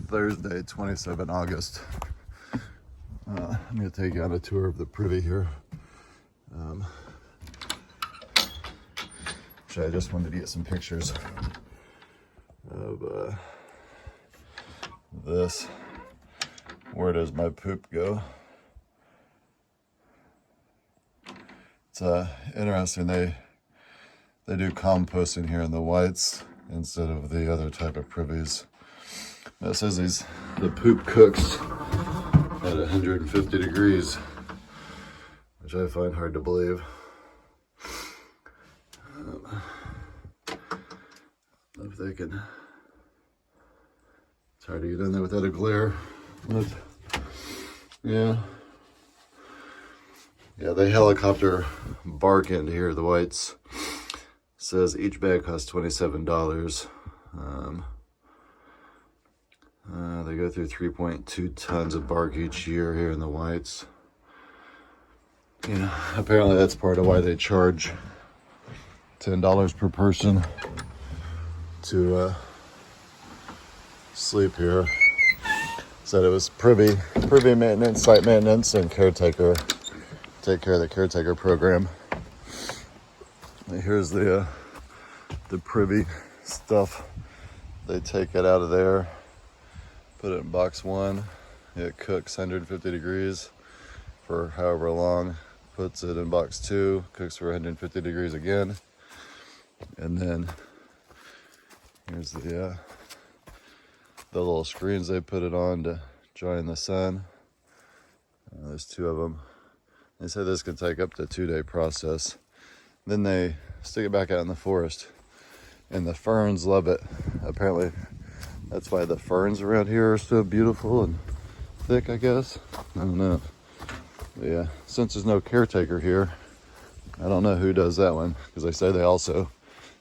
Thursday, 27 August. I'm going to take you on a tour of the privy here. Actually, I just wanted to get some pictures of this. Where does my poop go? It's interesting. They do composting here in the whites instead of the other type of privies. It says the poop cooks at 150 degrees, which I find hard to believe. If they can, it's hard to get in there without a glare. But yeah, they helicopter bark into here. The whites says each bag costs $27. They go through 3.2 tons of bark each year here in the whites. Apparently that's part of why they charge $10 per person to sleep here. Said it was privy maintenance, site maintenance, and caretaker. Take care of the caretaker program. And here's the privy stuff. They take it out of there, put it in box 1. It cooks 150 degrees for however long. Puts it in box 2, cooks for 150 degrees again. And then here's the little screens they put it on to dry in the sun. There's 2 of them. They say this can take up to a 2-day process. Then they stick it back out in the forest, and the ferns love it. Apparently that's why the ferns around here are so beautiful and thick, I guess. I don't know. But yeah, since there's no caretaker here, I don't know who does that one, because they say they also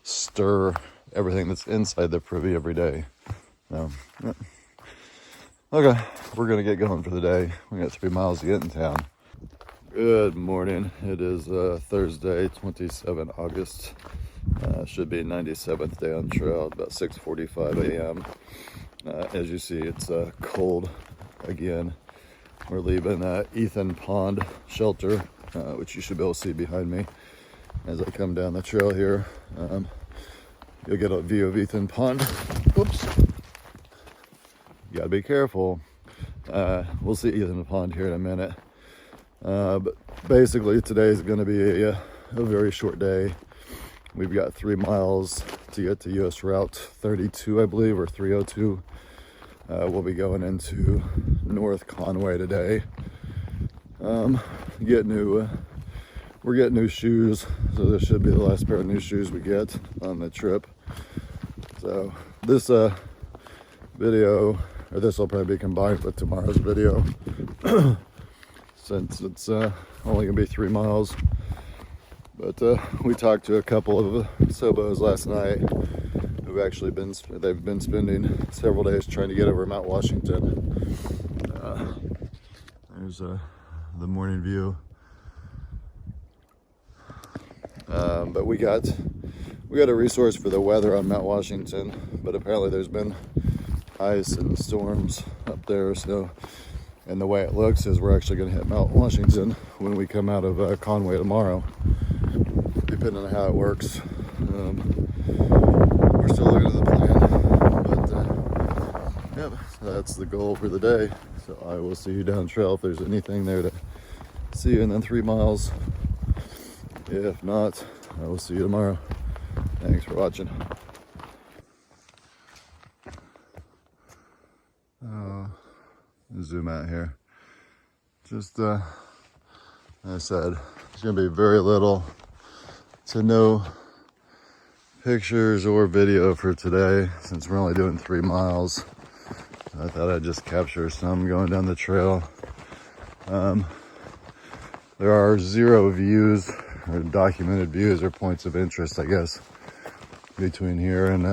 stir everything that's inside the privy every day. So, yeah. Okay, we're gonna get going for the day. We got 3 miles to get in town. Good morning. It is Thursday, 27 August. Should be 97th day on trail, about 6:45 a.m. As you see, it's cold again. We're leaving Ethan Pond Shelter, which you should be able to see behind me as I come down the trail here. You'll get a view of Ethan Pond. Whoops. You gotta be careful. We'll see Ethan Pond here in a minute. But basically today is going to be a very short day. We've got 3 miles to get to US Route 32, I believe, or 302. We'll be going into North Conway today. We're getting new shoes, so this should be the last pair of new shoes we get on the trip. So this video, or this will probably be combined with tomorrow's video. Since it's only gonna be 3 miles. But we talked to a couple of Sobos last night who've actually been spending several days trying to get over Mount Washington. There's the morning view. But we got a resource for the weather on Mount Washington, but apparently there's been ice and storms up there, so. And the way it looks is we're actually going to hit Mount Washington when we come out of Conway tomorrow, depending on how it works. We're still looking at the plan, but yep, that's the goal for the day. So I will see you down trail if there's anything there to see in 3 miles. If not, I will see you tomorrow. Thanks for watching. Zoom out here. Just as I said, there's gonna be very little to no pictures or video for today since we're only doing 3 miles. I thought I'd just capture some going down the trail. There are 0 views or documented views or points of interest, I guess, between here and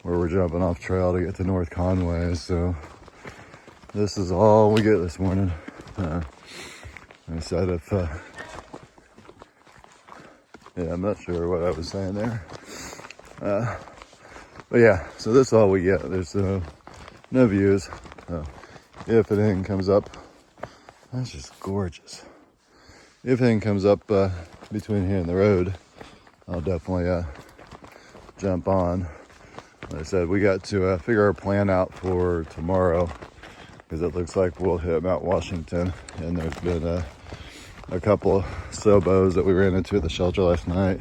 where we're jumping off trail to get to North Conway. So this is all we get this morning. I said I'm not sure what I was saying there. But yeah, so this is all we get. There's no views. So if anything comes up, that's just gorgeous. If anything comes up between here and the road, I'll definitely jump on. Like I said, we got to figure our plan out for tomorrow, because it looks like we'll hit Mount Washington. And there's been a couple of NOBOs that we ran into at the shelter last night.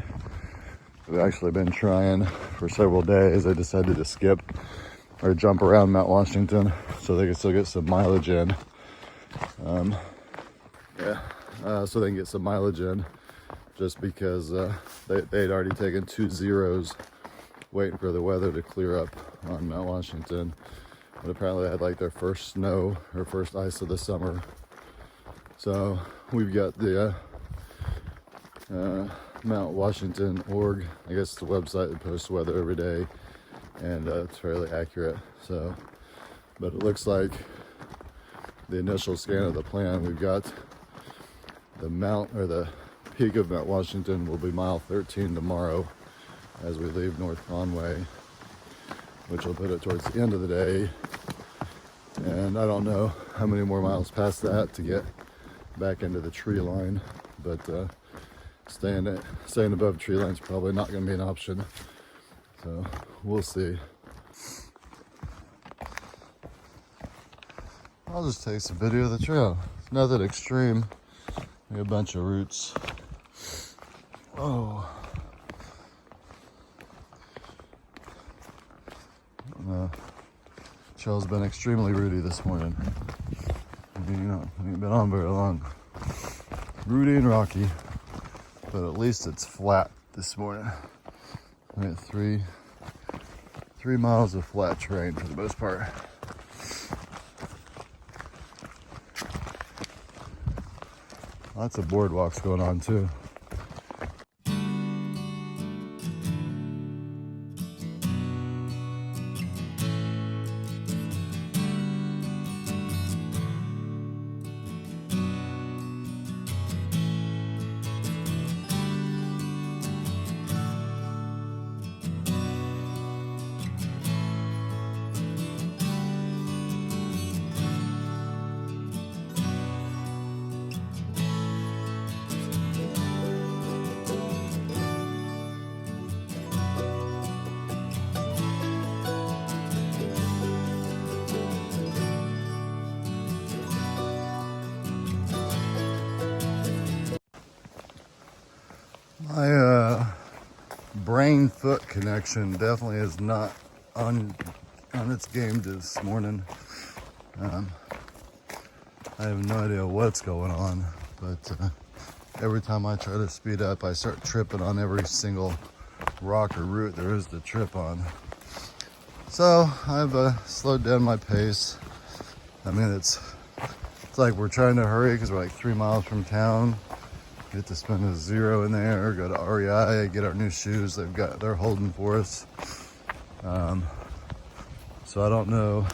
We've actually been trying for several days. They decided to skip or jump around Mount Washington so they can still get some mileage in. So they can get some mileage in, just because they'd already taken 2 zeros waiting for the weather to clear up on Mount Washington. But apparently they had like their first snow or first ice of the summer. So we've got the Mount Washington org. I guess it's a website that posts weather every day, and it's fairly accurate. So, but it looks like the initial scan of the plan, we've got the the peak of Mount Washington will be mile 13 tomorrow as we leave North Conway, which will put it towards the end of the day. And I don't know how many more miles past that to get back into the tree line, but staying above tree line is probably not going to be an option. So we'll see. I'll just take some video of the trail. It's not that extreme. A bunch of roots. Oh. Trail's been extremely rooty this morning. We ain't been on very long. Rooty and rocky, but at least it's flat this morning. We had three miles of flat terrain for the most part. Lots of boardwalks going on too. My brain-foot connection definitely is not on its game this morning. I have no idea what's going on, but every time I try to speed up, I start tripping on every single rock or root there is to trip on. So I've slowed down my pace. I mean, it's like we're trying to hurry because we're like 3 miles from town. Get to spend a zero in there, go to REI, get our new shoes they're holding for us. So I don't know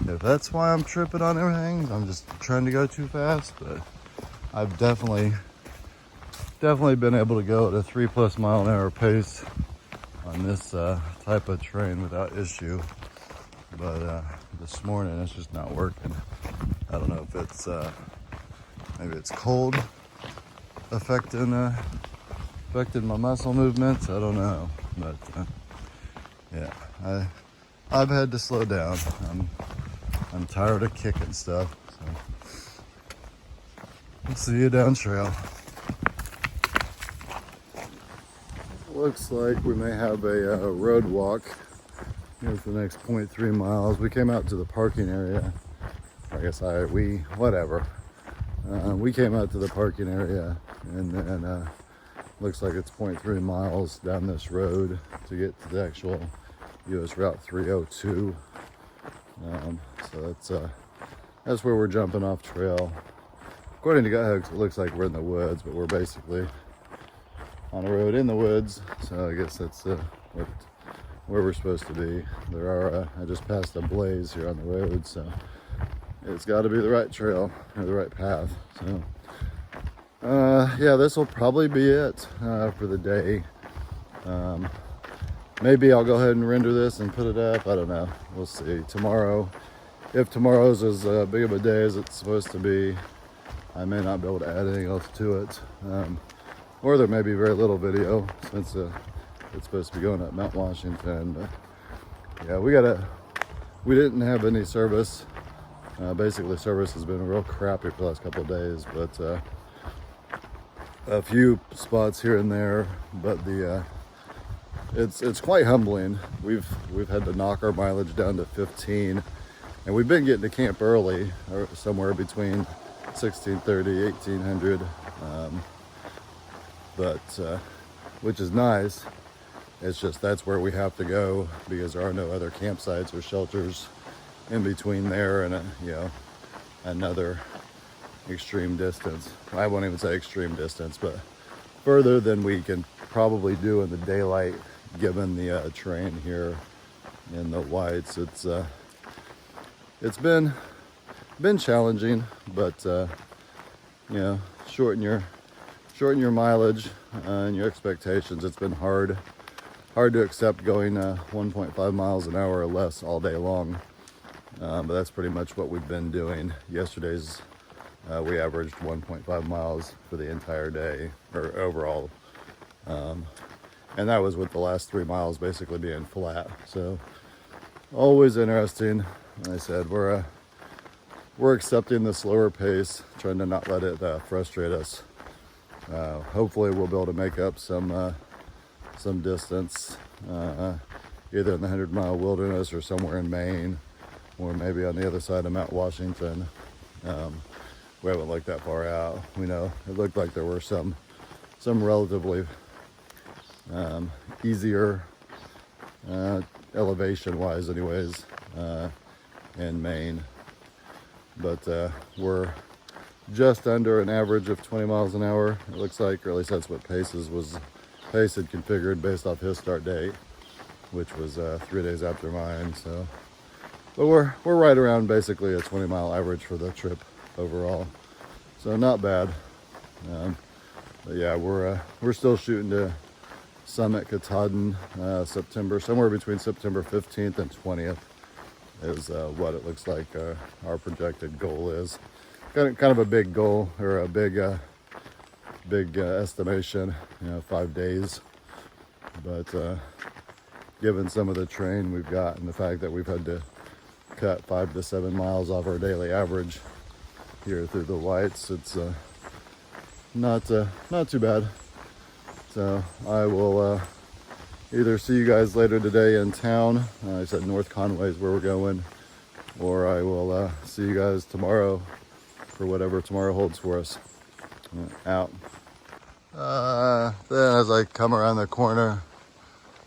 if that's why I'm tripping on everything. I'm just trying to go too fast, but I've definitely been able to go at a 3+ mile an hour pace on this type of terrain without issue. But this morning it's just not working. I don't know if it's maybe it's cold affecting my muscle movements. I don't know, but yeah, I've had to slow down. I'm tired of kicking stuff. So we'll see you down trail. Looks like we may have a road walk. Here's the next 0.3 miles. We came out to the parking area. I guess whatever. We came out to the parking area, and then looks like it's 0.3 miles down this road to get to the actual US Route 302. So that's where we're jumping off trail. According to Guidehooks, it looks like we're in the woods, but we're basically on a road in the woods. So I guess that's where we're supposed to be. There are I just passed a blaze here on the road, so it's got to be the right trail or the right path. So yeah, this will probably be it for the day. maybe I'll go ahead and render this and put it up. I don't know. We'll see. Tomorrow, if tomorrow's as big of a day as it's supposed to be, I may not be able to add anything else to it. Or there may be very little video since it's supposed to be going up Mount Washington. But yeah, we didn't have any service. Basically, service has been real crappy for the last couple of days, but a few spots here and there. But it's quite humbling. We've had to knock our mileage down to 15, and we've been getting to camp early, or somewhere between 1630, 1800, which is nice. It's just that's where we have to go because there are no other campsites or shelters in between there and another extreme distance. I won't even say extreme distance, but further than we can probably do in the daylight, given the terrain here in the whites. It's been challenging, but shorten your mileage and your expectations. It's been hard to accept going 1.5 miles an hour or less all day long, but that's pretty much what we've been doing. Yesterday's we averaged 1.5 miles for the entire day, or overall, and that was with the last 3 miles basically being flat. So always interesting. Like I said, we're accepting the slower pace, trying to not let it frustrate us. Hopefully we'll be able to make up some distance, either in the 100-mile wilderness or somewhere in Maine, or maybe on the other side of Mount Washington. We haven't looked that far out. We know it looked like there were some relatively easier elevation-wise, anyways, in Maine. But we're just under an average of 20 miles an hour. It looks like, or at least that's what Pace had configured based off his start date, which was 3 days after mine. So, but we're right around basically a 20-mile average for the trip overall, so not bad. But yeah, we're still shooting to summit Katahdin September, somewhere between September 15th and 20th is what it looks like our projected goal is. Kind of a big goal, or a big estimation, 5 days. But given some of the terrain we've got and the fact that we've had to cut 5 to 7 miles off our daily average here through the whites, it's not too bad. So I will either see you guys later today in town. I said North Conway is where we're going, or I will see you guys tomorrow for whatever tomorrow holds for us. Out. Then as I come around the corner,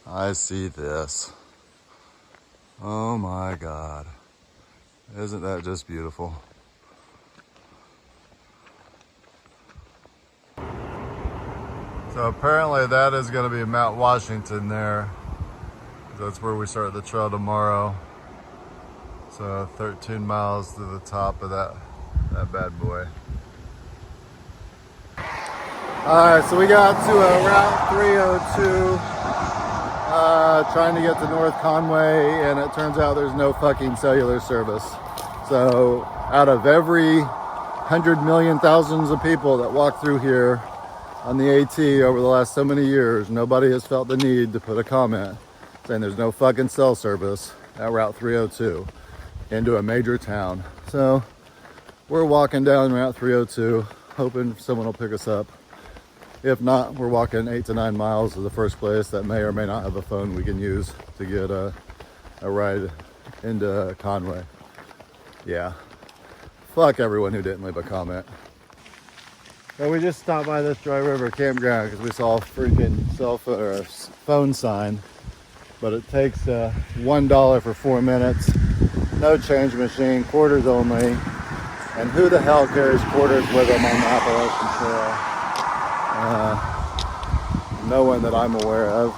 I see this. Oh my God. Isn't that just beautiful? So apparently that is going to be Mount Washington there. That's where we start the trail tomorrow. So 13 miles to the top of that bad boy. Alright, so we got to Route 302, trying to get to North Conway, and it turns out there's no fucking cellular service. So out of every 100 million thousands of people that walk through here on the AT over the last so many years, nobody has felt the need to put a comment saying there's no fucking cell service at Route 302 into a major town. So we're walking down Route 302, hoping someone will pick us up. If not, we're walking 8 to 9 miles to the first place that may or may not have a phone we can use to get a ride into Conway. Yeah. Fuck everyone who didn't leave a comment. So we just stopped by this Dry River campground because we saw a freaking cell phone or a phone sign. But it takes $1 for 4 minutes. No change machine, quarters only. And who the hell carries quarters with them on the Appalachian Trail? No one that I'm aware of.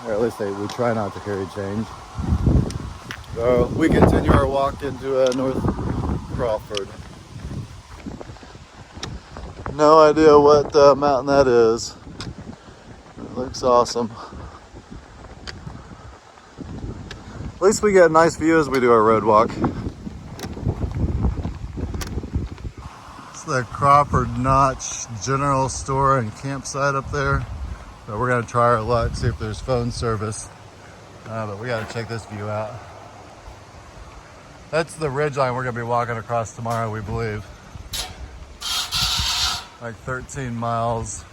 Or at least we try not to carry change. So we continue our walk into North Crawford. No idea what mountain that is. It looks awesome. At least we get a nice view as we do our road walk. It's the Crawford Notch General Store and campsite up there. So we're gonna try our luck, see if there's phone service. But we gotta check this view out. That's the ridgeline we're gonna be walking across tomorrow, we believe. Like 13 miles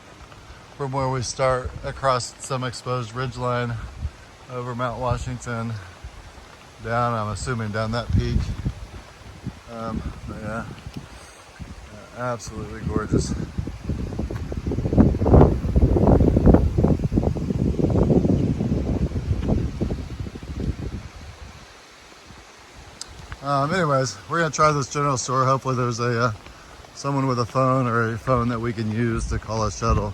from where we start across some exposed ridgeline over Mount Washington, down, I'm assuming down that peak. But yeah, absolutely gorgeous. Anyways, we're gonna try this general store. Hopefully there's someone with a phone or a phone that we can use to call a shuttle,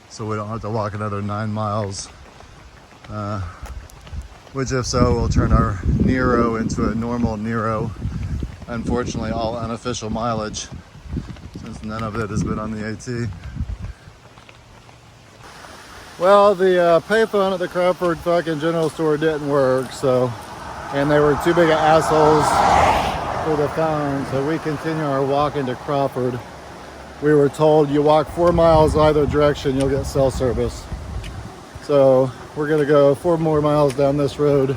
so we don't have to walk another 9 miles. Which if so, will turn our Nero into a normal Nero. Unfortunately, all unofficial mileage, since none of it has been on the AT. Well, the payphone at the Crawford fucking general store didn't work, so, and they were too big of assholes for the phone, so we continue our walk into Crawford. We were told you walk 4 miles either direction, you'll get cell service. So we're gonna go 4 more miles down this road,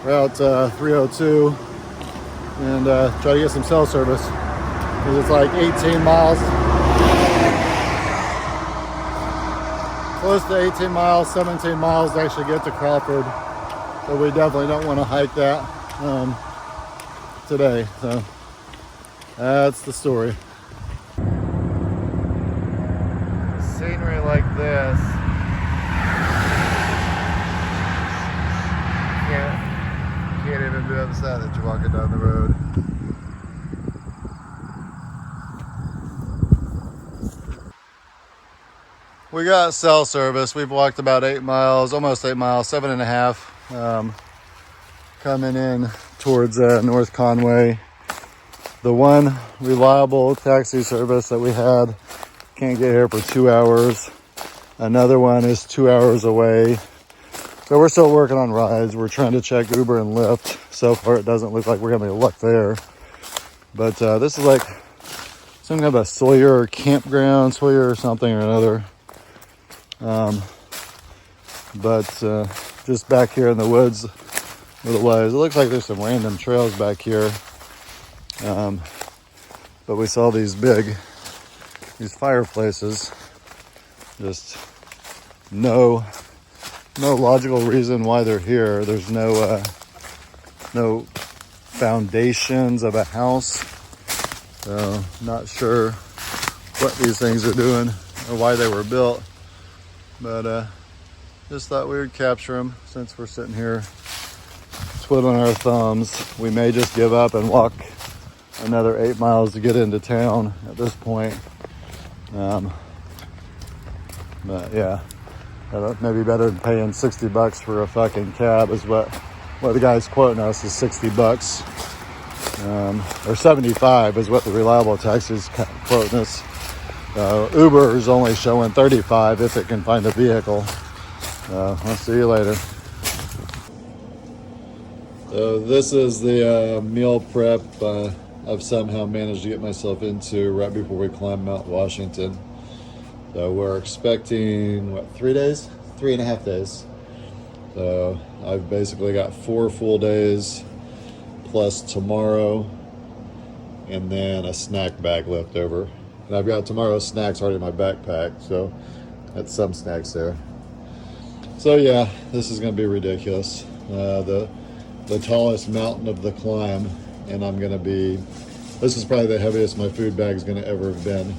Route 302, and try to get some cell service, because it's like 18 miles. Close to 18 miles, 17 miles to actually get to Crawford. So we definitely don't want to hike that today. So that's the story. Scenery like this. Can't even be upset that you're walking down the road. We got cell service. We've walked about 8 miles, almost 8 miles, 7.5, coming in towards North Conway. The one reliable taxi service that we had can't get here for 2 hours. Another one is 2 hours away. So we're still working on rides. We're trying to check Uber and Lyft. So far, it doesn't look like we're gonna be luck there. But this is like some kind of a Sawyer campground, Sawyer or something or another. Just back here in the woods with the waves, it looks like there's some random trails back here. But we saw these fireplaces. Just no logical reason why they're here. There's no foundations of a house. So not sure what these things are doing or why they were built. But just thought we would capture them since we're sitting here twiddling our thumbs. We may just give up and walk another 8 miles to get into town at this point. But yeah, maybe better than paying $60 for a fucking cab is what the guy's quoting us is $60. Or 75 is what the reliable taxi's quoting us. Uber is only showing 35 if it can find a vehicle. I'll see you later. So this is the meal prep I've somehow managed to get myself into right before we climb Mount Washington. So we're expecting, 3 days? 3.5 days. So I've basically got 4 full days plus tomorrow and then a snack bag left over. And I've got tomorrow's snacks already in my backpack, so that's some snacks there. So yeah, this is gonna be ridiculous. The tallest mountain of the climb, and this is probably the heaviest my food bag is gonna ever have been.